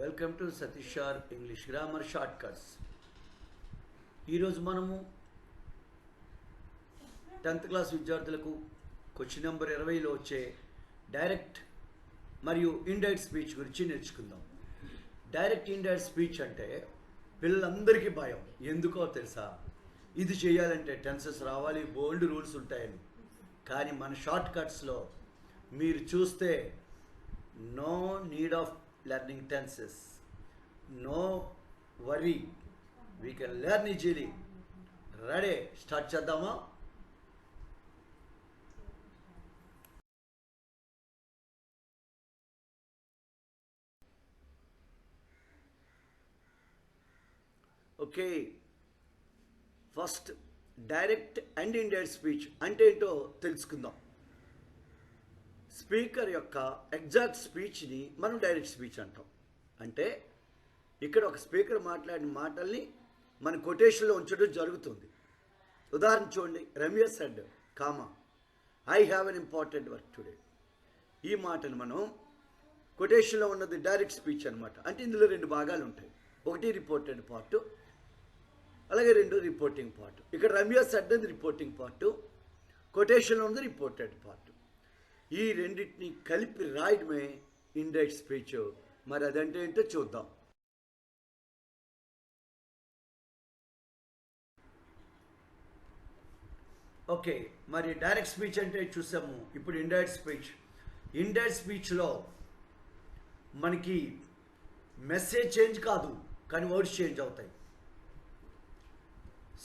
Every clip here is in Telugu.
వెల్కమ్ టు సతీష్ షార్ ఇంగ్లీష్ గ్రామర్ షార్ట్ కట్స్. ఈరోజు మనము 10th క్లాస్ విద్యార్థులకు క్వశ్చన్ నెంబర్ 20లో వచ్చే డైరెక్ట్ మరియు ఇండైరెక్ట్ స్పీచ్ గురించి నేర్చుకుందాం. డైరెక్ట్ ఇండైరెక్ట్ స్పీచ్ అంటే పిల్లలందరికీ భయం. ఎందుకో తెలుసా? ఇది చేయాలంటే టెన్సెస్ రావాలి, బోల్డ్ రూల్స్ ఉంటాయని. కానీ మన షార్ట్ కట్స్లో మీరు చూస్తే no need of learning tenses, no worry, we can learn easily. Ready? Start చేద్దామా? Okay, first direct and indirect speech అంటే ఏంటో తెలుసుకుందాం. స్పీకర్ యొక్క ఎగ్జాక్ట్ స్పీచ్ని మనం డైరెక్ట్ స్పీచ్ అంటాం. అంటే ఇక్కడ ఒక స్పీకర్ మాట్లాడిన మాటల్ని మన కొటేషన్లో ఉంచడం జరుగుతుంది. ఉదాహరణ చూడండి, Ramya said comma I have an important work today. ఈ మాటను మనం కొటేషన్లో ఉన్నది డైరెక్ట్ స్పీచ్ అనమాట. అంటే ఇందులో రెండు భాగాలు ఉంటాయి, ఒకటి రిపోర్టెడ్ పార్టు, అలాగే రెండు రిపోర్టింగ్ పార్ట్. ఇక్కడ రమ్య సెడ్ అనేది రిపోర్టింగ్ పార్టు, కొటేషన్లో ఉన్నది రిపోర్టెడ్ పార్ట్. ఈ రెండింటిని కలిపి రాయడమే ఇండైరెక్ట్ స్పీచ్. మరి అదంటే ఏంటో చూద్దాం. ఓకే, మరి డైరెక్ట్ స్పీచ్ అంటే చూసాము. ఇప్పుడు ఇండైరెక్ట్ స్పీచ్. ఇండైరెక్ట్ స్పీచ్లో మనకి మెసేజ్ చేంజ్ కాదు, కానీ వర్డ్స్ చేంజ్ అవుతాయి.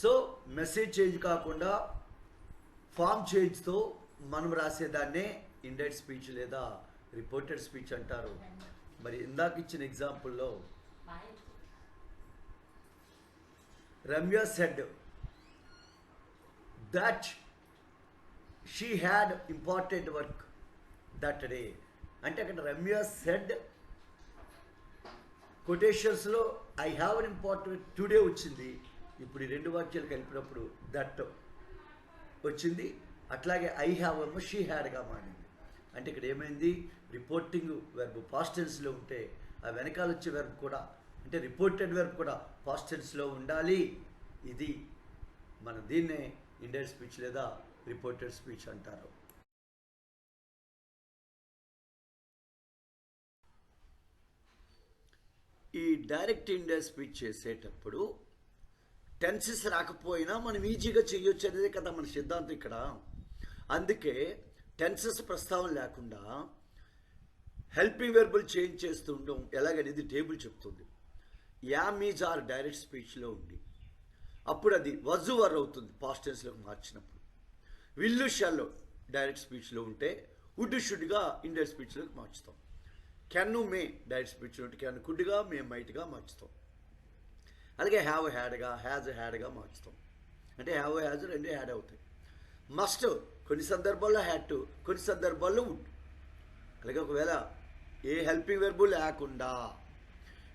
సో మెసేజ్ చేంజ్ కాకుండా ఫామ్ చేంజ్తో మనం రాసేదాన్నే ఇండైరెక్ట్ స్పీచ్ లేదా రిపోర్టెడ్ స్పీచ్ అంటారు. మరి ఇందాక ఇచ్చిన ఎగ్జాంపుల్లో Ramya said that she had important work that day. అంటే అక్కడ రమ్య సెడ్ కొటేషన్స్లో I have an important today వచ్చింది. ఇప్పుడు ఈ రెండు వాక్యాలు కలిపినప్పుడు దట్ వచ్చింది. అట్లాగే ఐ హ్యావ్ ఏమో షీ హ్యాడ్గా మారింది. అంటే ఇక్కడ ఏమైంది, రిపోర్టింగ్ వెర్బ్ పాస్ట్ టెన్స్లో ఉంటే ఆ వెనకాల వచ్చే వెర్బ్ కూడా, అంటే రిపోర్టెడ్ వెర్బ్ కూడా పాస్ట్ టెన్స్లో ఉండాలి. ఇది మనం దీన్నే ఇండైరెక్ట్ స్పీచ్ లేదా రిపోర్టెడ్ స్పీచ్ అంటారు. ఈ డైరెక్ట్ ఇండైరెక్ట్ స్పీచ్ చేసేటప్పుడు టెన్సెస్ రాకపోయినా మనం ఈజీగా చేయొచ్చు అనేది కదా మన సిద్ధాంతం ఇక్కడ. అందుకే టెన్సెస్ ప్రస్తావన లేకుండా హెల్పింగ్ వెర్బుల్ చేంజ్ చేస్తూ ఉండడం ఎలాగనేది టేబుల్ చెప్తుంది. యామ్ ఈజ్ ఆర్ డైరెక్ట్ స్పీచ్లో ఉండి అప్పుడు అది వజ్ వర్ అవుతుంది పాస్ట్ టెన్స్లోకి మార్చినప్పుడు. విల్లు షాల్లో డైరెక్ట్ స్పీచ్లో ఉంటే వుడ్ షుడ్గా ఇండైరెక్ట్ స్పీచ్లోకి మార్చుతాం. కెన్ను మే డైరెక్ట్ స్పీచ్లో ఉంటే కెన్ కుడ్గా మే మైట్గా మార్చుతాం. అలాగే హ్యావ్ హ్యాడ్గా హ్యాజ్ హ్యాడ్గా మార్చుతాం. అంటే హ్యావ్ హ్యాజ్ రెండు హ్యాడ్ అవుతాయి. మస్ట్ కొన్ని సందర్భాల్లో హ్యాడ్ టు, కొన్ని సందర్భాల్లో వుడ్. అలాగే ఒకవేళ ఏ హెల్పింగ్ వెర్బు లేకుండా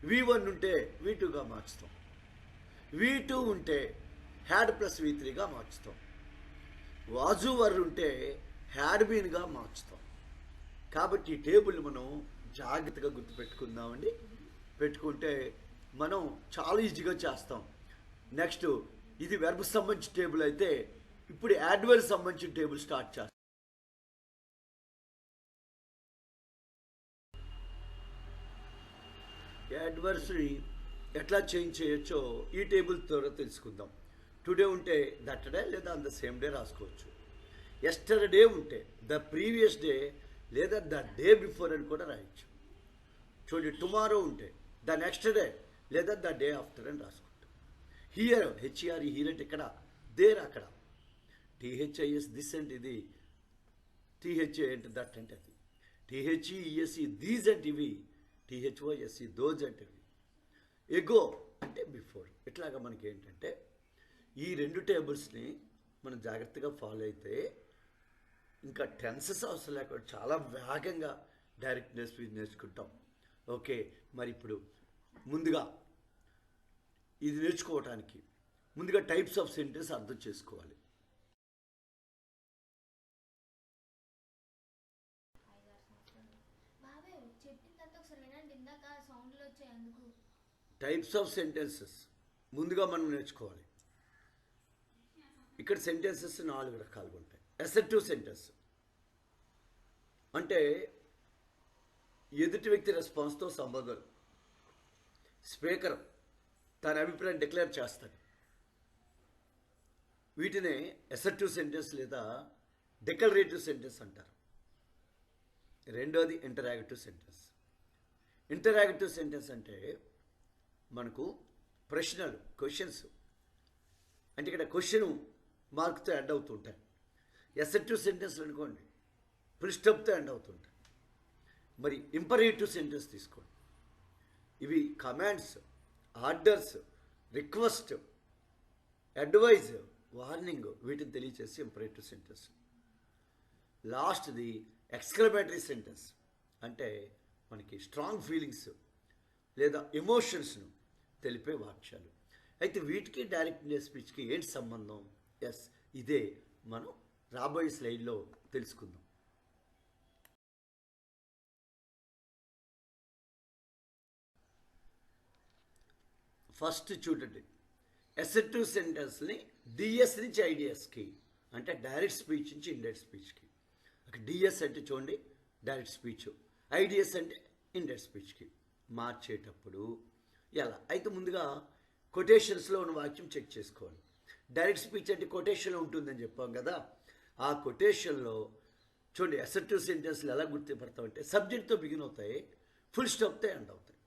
V1 ఉంటే V2గా మార్చుతాం. V2 ఉంటే హ్యాడ్ ప్లస్ V3గా మార్చుతాం. వాజు వర్ ఉంటే హ్యాడ్ బీన్గా మార్చుతాం. కాబట్టి ఈ టేబుల్ మనం జాగ్రత్తగా గుర్తుపెట్టుకుందామండి. పెట్టుకుంటే మనం చాలా ఈజీగా చేస్తాం. నెక్స్ట్ ఇది వెర్బ్ సంబంధించిన టేబుల్ అయితే ఇప్పుడు యాడ్వర్బ్ సంబంధించిన టేబుల్ స్టార్ట్ చేస్తాం. యాడ్వర్బ్స్ని ఎట్లా చేంజ్ చేయొచ్చో ఈ టేబుల్ ద్వారా తెలుసుకుందాం. టుడే ఉంటే దట్ డే లేదా ఆన్ ద సేమ్ డే రాసుకోవచ్చు. ఎస్టర్డే ఉంటే ద ప్రీవియస్ డే లేదా ద డే బిఫోర్ అని కూడా రాయొచ్చు. చూడండి, టుమారో ఉంటే ద నెక్స్ట్ డే లేదా ద డే ఆఫ్టర్ అని రాసుకుంటాం. హియర్ హెచ్ఈఆర్, హియర్ అంటే ఇక్కడ, దేర్ అక్కడ. టీహెచ్ఐఎస్ దిస్ అంటే ఇది, టీహెచ్ఏ అంటే దట్ అంటే అది, టీహెచ్ఈఎస్ఈ దీస్ అంటే ఇవి, టీహెచ్ఓఎస్ఈ దోజ్ అంటే ఇవి, ఎగో అంటే బిఫోర్. ఇట్లాగా మనకి ఏంటంటే ఈ రెండు టేబుల్స్ని మనం జాగ్రత్తగా ఫాలో అయితే ఇంకా టెన్సెస్ అవసరం లేకుండా చాలా వేగంగా డైరెక్ట్ స్పీచ్ నేర్చుకుంటాం. ఓకే, మరి ఇప్పుడు ముందుగా ఇది నేర్చుకోవటానికి ముందుగా టైప్స్ ఆఫ్ సెంటెన్స్ అర్థం చేసుకోవాలి. చెప్పిందంతా ఒకసారి వినండి. ఇందాక సౌండ్లో టైప్స్ ఆఫ్ సెంటెన్సెస్ ముందుగా మనం నేర్చుకోవాలి. ఇక్కడ సెంటెన్సెస్ 4 రకాలుగా ఉంటాయి. అసర్టివ్ సెంటెన్స్ అంటే ఎదుటి వ్యక్తి రెస్పాన్స్తో సంబంధం. స్పీకర్ తన అభిప్రాయం డిక్లేర్ చేస్తాడు. వీటినే అసర్టివ్ సెంటెన్స్ లేదా డిక్లరేటివ్ సెంటెన్స్ అంటారు. రెండోది ఇంటరాగేటివ్ సెంటెన్స్. ఇంటరాగేటివ్ సెంటెన్స్ అంటే మనకు ప్రశ్నలు, క్వశ్చన్స్, అంటే ఇక్కడ క్వశ్చన్ మార్క్తో ఎండ్ అవుతుంటాయి. అసర్టివ్ సెంటెన్స్ అనుకోండి ఫుల్ స్టాప్తో ఎండ్ అవుతుంటాయి. మరి ఇంపరేటివ్ సెంటెన్స్ తీసుకోండి. ఇవి commands, orders, request, advice, warning, వీటిని తెలియచేసి ఇంపరేటివ్ సెంటెన్స్. లాస్ట్ది ఎక్స్క్లమేటరీ సెంటెన్స్ అంటే మనకి స్ట్రాంగ్ ఫీలింగ్స్ లేదా ఎమోషన్స్ను తెలిపే వాక్యాలు. అయితే వీటికి డైరెక్ట్ ఇండైరెక్ట్ స్పీచ్కి ఏంటి సంబంధం? ఇదే మనం రాబోయే స్లైడ్లో తెలుసుకుందాం. ఫస్ట్ చూడండి, అసర్టివ్ సెంటెన్స్ని డిఎస్ నుంచి ఐడిఎస్కి, అంటే డైరెక్ట్ స్పీచ్ నుంచి ఇండైరెక్ట్ స్పీచ్కి. డిఎస్ అంటే చూడండి డైరెక్ట్ స్పీచ్, ఐడిఎస్ అంటే ఇండైరెక్ట్ స్పీచ్కి మార్చేటప్పుడు ఎలా? అయితే ముందుగా కొటేషన్స్లో ఉన్న వాక్యం చెక్ చేసుకోవాలి. డైరెక్ట్ స్పీచ్ అంటే కొటేషన్లో ఉంటుందని చెప్పాం కదా. ఆ కొటేషన్లో చూడండి అసర్టివ్ సెంటెన్స్లు ఎలా గుర్తుపడతామంటే సబ్జెక్ట్తో బిగిన్ అవుతాయి, ఫుల్ స్టాప్తో ఎండ్ అవుతాయి.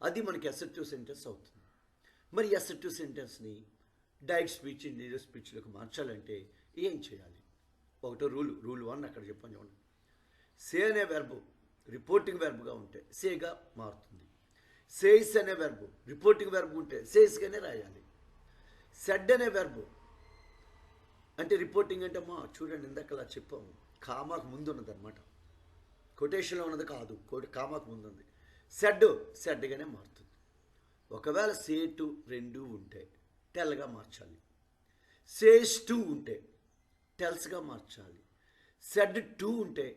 అది మనకి అసర్టివ్ సెంటెన్స్ అవుతుంది. మరి అసర్టివ్ సెంటెన్స్ని డైరెక్ట్ స్పీచ్, ఇండైరెక్ట్ స్పీచ్లోకి మార్చాలంటే ఏం చేయాలి? ఒకటో రూల్ 1 అక్కడ చెప్పాను చూడండి. సే అనే వెర్బు రిపోర్టింగ్ వెర్బ్గా ఉంటే సేగా మారుతుంది. సేస్ అనే వెర్బు రిపోర్టింగ్ వెర్బ్ ఉంటే సేస్గానే రాయాలి. సెడ్ అనే వెర్బు అంటే రిపోర్టింగ్ అంటే చూడండి ఇందాక అలా చెప్పాము, కామాకు ముందు ఉన్నది అనమాట. కొటేషన్లో ఉన్నది కాదు, కామాకు ముందు ఉంది. సెడ్గానే మారుతుంది. ఒకవేళ సే టు 2 ఉంటే టెల్గా మార్చాలి. సేస్ టు ఉంటే టెల్స్గా మార్చాలి. సెడ్ టు ఉంటే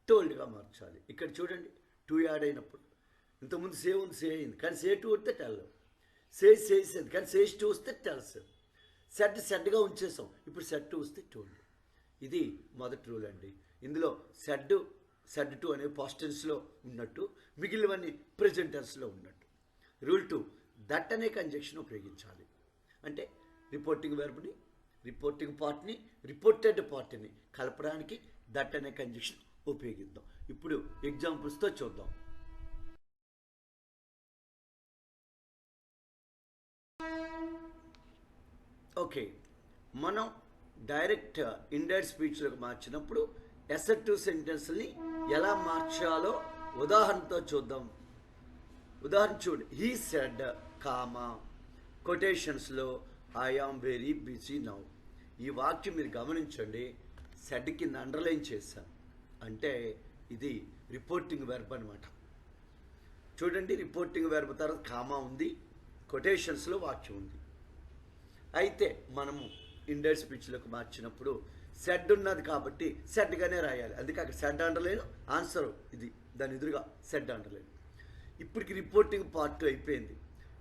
టోల్డ్గా మార్చాలి. ఇక్కడ చూడండి 2 యాడ్ అయినప్పుడు ఇంతకుముందు సే ఉంది, సే అయింది, కానీ సే టు వస్తే టెల్. సేసింది కానీ సేస్ టు వస్తే టెల్స్. సెడ్గా ఉంచేసాం, ఇప్పుడు సెడ్ టు వస్తే టోల్డ్. ఇది మొదటి రూల్ అండి. ఇందులో సెడ్ టు అనే పాస్ట్ టెన్స్లో ఉన్నట్టు, మిగిలినవన్నీ ప్రెజెంట్ టెన్స్లో ఉన్నట్టు. రూల్ 2 దట్ అనే కంజంక్షన్ ఉపయోగించాలి. అంటే రిపోర్టింగ్ వెర్బ్ని, రిపోర్టింగ్ పార్ట్ని, రిపోర్టెడ్ పార్ట్ని కలపడానికి దట్ అనే కంజంక్షన్ ఉపయోగిద్దాం. ఇప్పుడు ఎగ్జాంపుల్స్తో చూద్దాం. ఓకే, మనం డైరెక్ట్ ఇండైరెక్ట్ స్పీచ్లోకి మార్చినప్పుడు అసర్టివ్ సెంటెన్స్ని ఎలా మార్చాలో ఉదాహరణతో చూద్దాం. ఉదాహరణ చూడండి. హీ సెడ్ కామా కొటేషన్స్లో I am very busy now. ఈ వాక్యం మీరు గమనించండి, సెడ్ కింద అండర్లైన్ చేశాను. అంటే ఇది రిపోర్టింగ్ వెర్బ్ అనమాట. చూడండి, రిపోర్టింగ్ వెర్బ్ తర్వాత కామా ఉంది, కొటేషన్స్లో వాక్యం ఉంది. అయితే మనము ఇండైరెక్ట్ స్పీచ్లోకి మార్చినప్పుడు సెడ్ ఉన్నది కాబట్టి సెడ్గానే రాయాలి. అందుకే అక్కడ సెడ్ అండర్లైన్, ఆన్సర్ ఇది దాని ఎదురుగా సెడ్ అండర్లైన్. ఇప్పటికి రిపోర్టింగ్ పార్ట్ అయిపోయింది.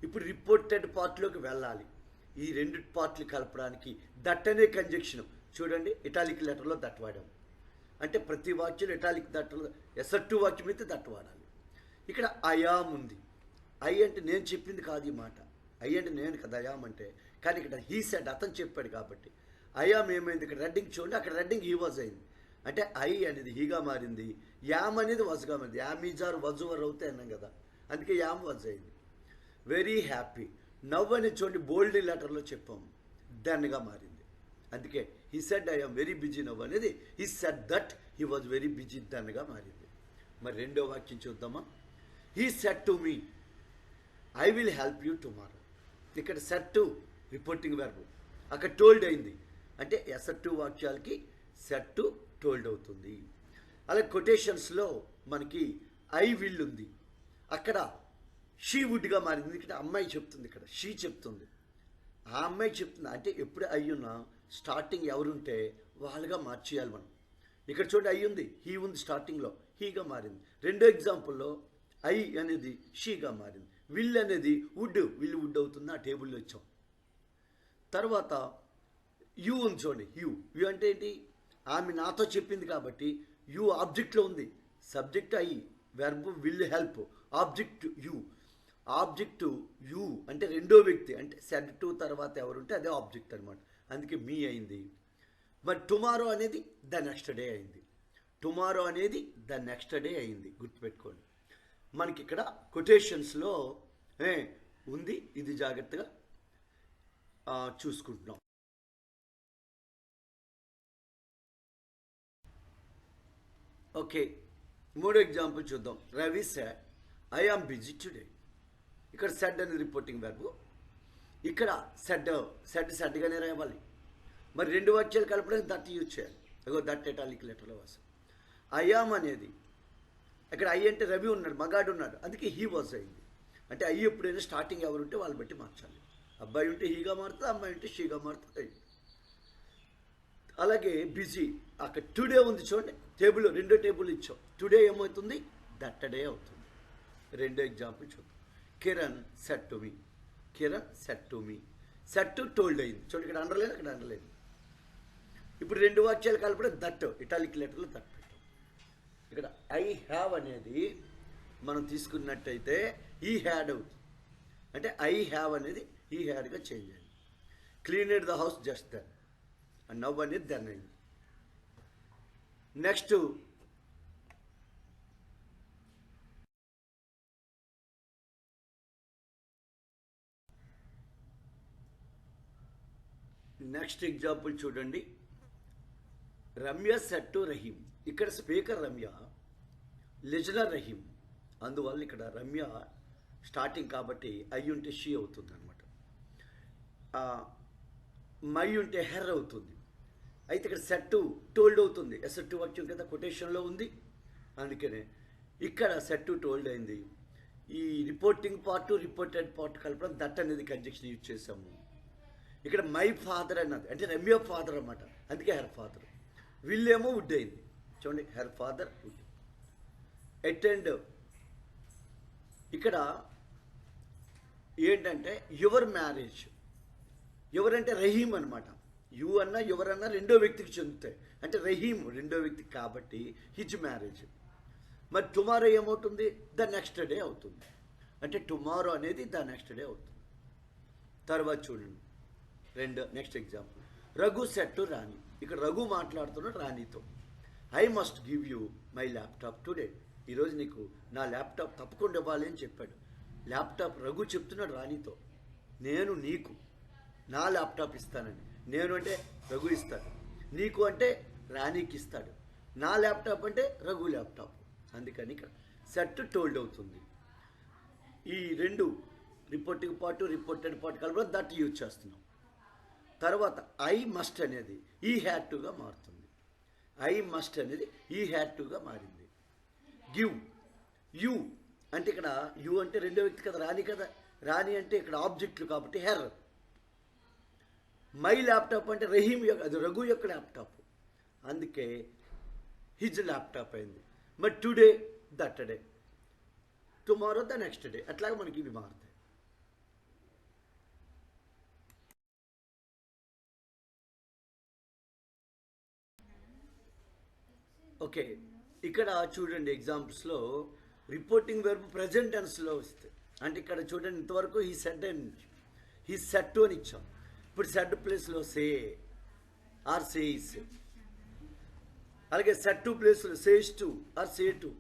ఇప్పుడు రిపోర్టెడ్ పార్ట్లోకి వెళ్ళాలి. ఈ 2 పార్ట్లు కలపడానికి దట్ అనే కంజంక్షన్ చూడండి, ఇటాలిక్ లెటర్లో దట్ వాడాము. అంటే ప్రతి వాక్యం ఇటాలిక్ దట్టలో అసర్టివ్ వాక్యం అయితే దట్ వాడాలి. ఇక్కడ అయామ్ ఉంది. ఐ అంటే నేను చెప్పింది కాదు ఈ మాట, ఐ అంటే నేను కదా అయామ్ అంటే. కానీ ఇక్కడ హీ సెడ్ అతను చెప్పాడు కాబట్టి అయామ్ ఏమైంది, ఇక్కడ రెడ్డింగ్ చూడండి, అక్కడ రెడ్డింగ్ హీ వాజ్ అయింది. అంటే ఐ అనేది హీగా మారింది, యామ్ అనేది వజ్గా మారింది. Am is are was were అవుతాయి అన్నాం కదా, అందుకే యామ్ వజ్ అయింది. Very happy. నవ్ అనేది చూడండి బోల్డ్ లెటర్లో చెప్పాము, దెన్గా మారింది. అందుకే he said I am very busy now అనేది he said that he was very busy దెన్గా మారింది. మరి రెండో వాక్యం చూద్దామా. He said to me I will help you tomorrow. ఇక్కడ సెడ్ టు రిపోర్టింగ్ వెర్బ్, అక్కడ టోల్డ్ అయింది. అంటే అసర్టివ్ వాక్యాలకి సెడ్ టు టోల్డ్ అవుతుంది. అలాగే కొటేషన్స్లో మనకి ఐ విల్ ఉంది, అక్కడ షీ వుడ్గా మారింది. ఇక్కడ అమ్మాయి చెప్తుంది, ఇక్కడ షీ చెప్తుంది, ఆ అమ్మాయి చెప్తుంది. అంటే ఎప్పుడు అయ్యున్నా స్టార్టింగ్ ఎవరుంటే వాళ్ళుగా మార్చేయాలి మనం. ఇక్కడ చూడండి ఐ ఉంది, హీ ఉంది, స్టార్టింగ్లో హీగా మారింది. రెండో ఎగ్జాంపుల్లో ఐ అనేది షీగా మారింది. విల్ అనేది విల్ వుడ్ అవుతుంది. ఆ టేబుల్లో వచ్చాం. తర్వాత యు ఉంది చూడండి. యు అంటే ఏంటి? ఆమె నాతో చెప్పింది కాబట్టి యు ఆబ్జెక్ట్లో ఉంది. Subject I, verb will help, object you. Object you అంటే రెండో వ్యక్తి, అంటే సెడ్ టు తర్వాత ఎవరుంటే అదే ఆబ్జెక్ట్ అనమాట. అందుకే మీ అయింది. మరి టుమారో అనేది ద నెక్స్ట్ డే అయింది. టుమారో అనేది ద నెక్స్ట్ డే అయింది. గుర్తుపెట్టుకోండి. మనకి ఇక్కడ కొటేషన్స్లో ఉంది. ఇది జాగ్రత్తగా చూసుకుంటున్నాం. ఓకే, మూడో ఎగ్జాంపుల్ చూద్దాం. Ravi said I am busy today. ఇక్కడ సెడ్ అనేది రిపోర్టింగ్ వెర్బ్. ఇక్కడ సెడ్గానే రావాలి. మరి రెండు వాక్యాలు కలపడానికి దట్ యూజ్ చేయాలి. అగో దట్ ఎటాలిక్ లెటర్లో వాసం. ఐ ఆమ్ అనేది ఇక్కడ ఐ అంటే రవి ఉన్నాడు, మగాడు ఉన్నాడు, అందుకే హీ వాజ్ అయింది. అంటే ఐ ఎప్పుడైనా స్టార్టింగ్ ఎవరుంటే వాళ్ళని బట్టి మార్చాలి. అబ్బాయి ఉంటే హీగా మారుతుంది, అమ్మాయి ఉంటే షీగా మారుతుంది. అలాగే బిజీ అక్కడ టుడే ఉంది చూడండి. టేబుల్ రెండో టేబుల్ ఇచ్చాం. టుడే ఏమవుతుంది? దట్ డే అవుతుంది. రెండో ఎగ్జాంపుల్ చూద్దాం. Kiran set to me. Kiran set to me. Set told అయింది చూడండి. ఇక్కడ అండర్లైన్, అక్కడ అండర్లైన్. ఇప్పుడు రెండు వాక్యాలు కలపడే దట్ ఇటాలిక్ లెటర్లో దట్ పెట్టాం. ఇక్కడ ఐ హ్యావ్ అనేది మనం తీసుకున్నట్టయితే ఈ హ్యాడ్ అవుతుంది. అంటే ఐ హ్యావ్ అనేది ఈ హ్యాడ్గా చేంజ్ అయింది. Cleaned the house just then. And now అనేది దెన్ అయింది. నెక్స్ట్ ఎగ్జాంపుల్ చూడండి. Ramya said to Rahim. ఇక్కడ స్పీకర్ రమ్య, లిజనర్ రహీం. అందువల్ల ఇక్కడ రమ్య స్టార్టింగ్ కాబట్టి ఐ ఉంటే షీ అవుతుంది అనమాట. మై ఉంటే హెర్ అవుతుంది. అయితే ఇక్కడ సెట్ టోల్డ్ అవుతుంది. ఎసెట్ వాక్యం కదా కొటేషన్లో ఉంది. అందుకనే ఇక్కడ సెట్ టోల్డ్ అయింది. ఈ రిపోర్టింగ్ పార్ట్ రిపోర్టెడ్ పార్ట్ కలపడం దట్ అనేది కంజక్షన్ యూజ్ చేసాము. ఇక్కడ మై ఫాదర్ అన్నది అంటే రమ్య ఫాదర్ అన్నమాట. అందుకే హెర్ ఫాదర్. వీళ్ళేమో వుడ్ అయింది చూడండి. Her father would. అటెండ్ ఇక్కడ ఏంటంటే యువర్ మ్యారేజ్. ఎవరంటే రహీం అనమాట. యు అన్నా ఎవరన్నా రెండో వ్యక్తికి చెందుతాయి. అంటే రహీం రెండో వ్యక్తి కాబట్టి హిజ్ మ్యారేజ్. మరి టుమారో ఏమవుతుంది? ద నెక్స్ట్ డే అవుతుంది. అంటే టుమారో అనేది ద నెక్స్ట్ డే అవుతుంది. తర్వాత చూడండి next example. Raghu said to Rani. ఇక్కడ రఘు మాట్లాడుతున్నాడు రాణితో. I must give you my laptop today. ఈరోజు నీకు నా ల్యాప్టాప్ తప్పకుండా ఇవ్వాలి అని చెప్పాడు. ల్యాప్టాప్ రఘు చెప్తున్నాడు రాణితో. నేను నీకు నా ల్యాప్టాప్ ఇస్తానని. నేను అంటే రఘు ఇస్తాడు, నీకు అంటే రాణికి ఇస్తాడు. నా ల్యాప్టాప్ అంటే రఘు ల్యాప్టాప్. అందుకని ఇక్కడ సెట్ టోల్డ్ అవుతుంది. ఈ రెండు రిపోర్టింగ్ పార్ట్ రిపోర్టెడ్ పార్ట్ కలపడం దట్ యూజ్ చేస్తున్నాం. తర్వాత ఐ మస్ట్ అనేది ఈ హ్యాడ్ టుగా మారుతుంది. ఐ మస్ట్ అనేది ఈ హ్యాడ్ టుగా మారింది. గివ్ యూ అంటే ఇక్కడ యూ అంటే రెండో వ్యక్తి కదా, రాణి కదా. రాణి అంటే ఇక్కడ ఆబ్జెక్ట్లు కాబట్టి హెర్. మై ల్యాప్టాప్ అంటే రహీం యొక్క, అది రఘు యొక్క ల్యాప్టాప్. అందుకే హిజ్ ల్యాప్టాప్ అయింది. మరి today that day, tomorrow the next day. అట్లాగే మనకి ఇవి మారుతాయి. ఓకే, ఇక్కడ చూడండి ఎగ్జాంపుల్స్లో రిపోర్టింగ్ వెర్బ్ ప్రజెంట్ టెన్స్లో వస్తాయి. అంటే ఇక్కడ చూడండి ఇంతవరకు హీ సెడ్ అని హీ సెట్ టు అని ఇచ్చాం. ఇప్పుడు సెడ్ ప్లేస్లో సే ఆర్ సేస్. అలాగే సెట్ టు ప్లేస్లో says to or say to.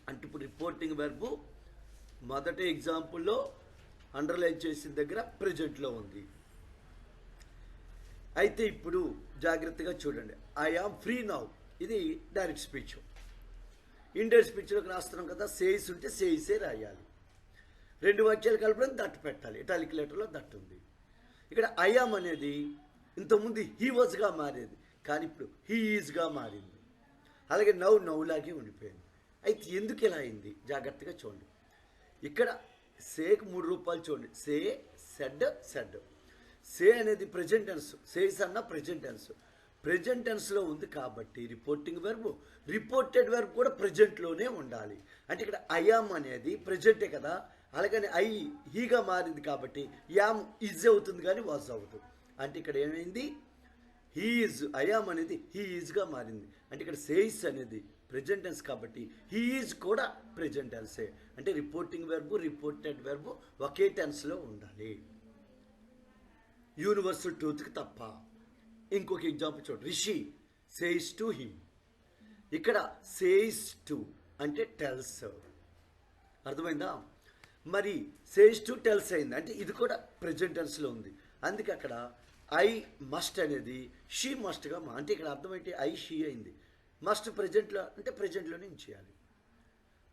అంటే ఇప్పుడు రిపోర్టింగ్ వెర్బ్ మొదటి ఎగ్జాంపుల్లో అండర్లైన్ చేసిన దగ్గర ప్రజెంట్లో ఉంది. అయితే ఇప్పుడు జాగ్రత్తగా చూడండి. I am free now. ఇది డైరెక్ట్ స్పీచ్. ఇండైరెక్ట్ స్పీచ్లోకి రాస్తున్నాం కదా, సేయిస్ ఉంటే సేయిసే రాయాలి. రెండు వాక్యాలు కలపడం దట్ పెట్టాలి. ఇటాలిక్ లెటర్లో దట్ ఉంది. ఇక్కడ ఐ ఆమ్ అనేది ఇంతకుముందు హీ వాజ్గా మారేది, కానీ ఇప్పుడు హీ ఈజ్గా మారింది. అలాగే నవ్వులాగే ఉండిపోయింది. అయితే ఎందుకు ఇలా అయింది జాగ్రత్తగా చూడండి. ఇక్కడ సేకి 3 రూపాయలు చూడండి. సే, సెడ్, సెడ్. సే అనేది ప్రెజెంట్ టెన్స్, సేస్ అన్న ప్రెజెంట్ టెన్స్. ప్రెజెంట్ టెన్స్లో ఉంది కాబట్టి రిపోర్టింగ్ వెర్బ్, రిపోర్టెడ్ వెర్బ్ కూడా ప్రెజెంట్లోనే ఉండాలి. అంటే ఇక్కడ ఐయామ్ అనేది ప్రెజెంటే కదా, అలాగని హీగా మారింది కాబట్టి యామ్ ఈజ్ అవుతుంది కానీ వాజ్ అవుతుంది. అంటే ఇక్కడ ఏమైంది, హీ ఈజ్, ఐయామ్ అనేది హీ ఈజ్గా మారింది. అంటే ఇక్కడ సేయిస్ అనేది ప్రెజెంట్ టెన్స్ కాబట్టి హీ ఈజ్ కూడా ప్రెజెంట్ టెన్సే. అంటే రిపోర్టింగ్ వెర్బ్, రిపోర్టెడ్ వెర్బ్ ఒకే టెన్స్లో ఉండాలి, యూనివర్సల్ ట్రూత్కి తప్ప. ఇంకొక ఎగ్జాంపుల్ చూడండి, రిషి సేస్ టు హిమ్. ఇక్కడ సేస్ టు అంటే టెల్స్, అర్థమైందా? మరి సేస్ టు టెల్స్ అయింది అంటే ఇది కూడా ప్రెజెంట్ టెన్స్లో ఉంది. అందుకే అక్కడ ఐ మస్ట్ అనేది షీ మస్ట్గా అంటే ఇక్కడ అర్థమైతే ఐ షీ అయింది. మస్ట్ ప్రెజెంట్లో అంటే ప్రెజెంట్లోనే చేయాలి.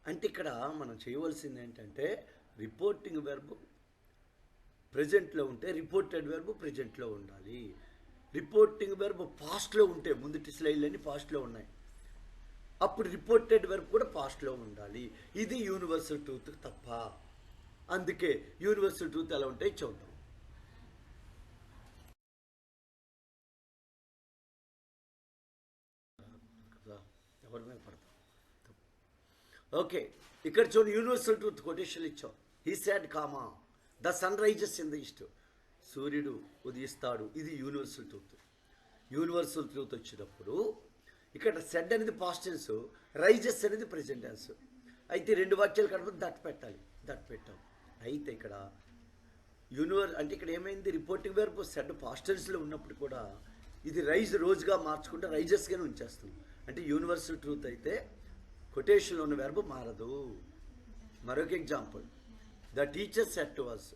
అంటే ఇక్కడ మనం చేయవలసింది ఏంటంటే రిపోర్టింగ్ వెర్బ్ ప్రెజెంట్లో ఉంటే రిపోర్టెడ్ వెర్బ్ ప్రెజెంట్లో ఉండాలి. రిపోర్టింగ్ వెర్బ్ పాస్ట్లో ఉంటే, ముందుటి స్లైడ్లన్నీ పాస్ట్లో ఉన్నాయి, అప్పుడు రిపోర్టెడ్ వెర్బ్ కూడా పాస్ట్లో ఉండాలి. ఇది యూనివర్సల్ ట్రూత్ తప్ప. అందుకే యూనివర్సల్ ట్రూత్ ఎలా ఉంటాయి చూద్దాం. ఎవరి మీద పడతాం? ఓకే, ఇక్కడ చూడండి, యూనివర్సల్ ట్రూత్ కొటేషన్ ఇచ్చాం. He said comma the sun rises in the east. సూర్యుడు ఉదయిస్తాడు, ఇది యూనివర్సల్ ట్రూత్. యూనివర్సల్ ట్రూత్ వచ్చినప్పుడు ఇక్కడ సెడ్ అనేది పాస్ట్ టెన్స్, రైజెస్ అనేది ప్రెజెంట్ టెన్స్. అయితే రెండు వాక్యాలు కనుక దట్ పెట్టాలి, దట్ పెట్టాం. అయితే ఇక్కడ అంటే ఇక్కడ ఏమైంది, రిపోర్టింగ్ వెర్బ్ సెడ్ పాస్ట్ టెన్స్లో ఉన్నప్పుడు కూడా ఇది రైజ్ రోజుగా మార్చుకుంటే రైజెస్గానే ఉంచేస్తుంది. అంటే యూనివర్సల్ ట్రూత్ అయితే కొటేషన్లో ఉన్న వెర్బ్ మారదు. మరొక example, the teacher said to us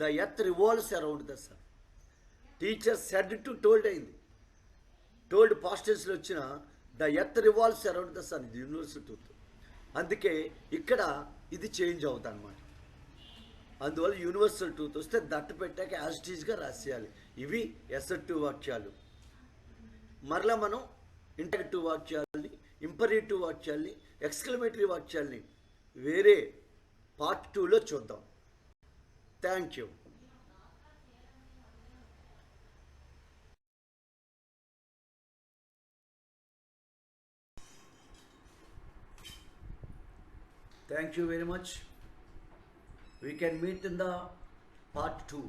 the earth revolves around the sun. Teacher said to told అయింది, టోల్డ్ పాస్ట్ టెన్స్లో వచ్చిన the earth revolves around the sun, ఇది యూనివర్సల్ ట్రూత్. అందుకే ఇక్కడ ఇది చేంజ్ అవుతుంది అన్నమాట. అందువల్ల యూనివర్సల్ ట్రూత్ వస్తే దట్ పెట్టాక యాజ్ ఇట్ ఈజ్గా రాసేయాలి. ఇవి ఎసర్టివ్ వాక్యాలు. మరలా మనం ఇంటరాక్టివ్ వాక్యాలని, ఇంపరేటివ్ వాక్యాల్ని, ఎక్స్క్లమేటరీ వాక్యాల్ని వేరే పార్ట్ 2లో చూద్దాం. Thank you. Thank you very much. We can meet in the part 2.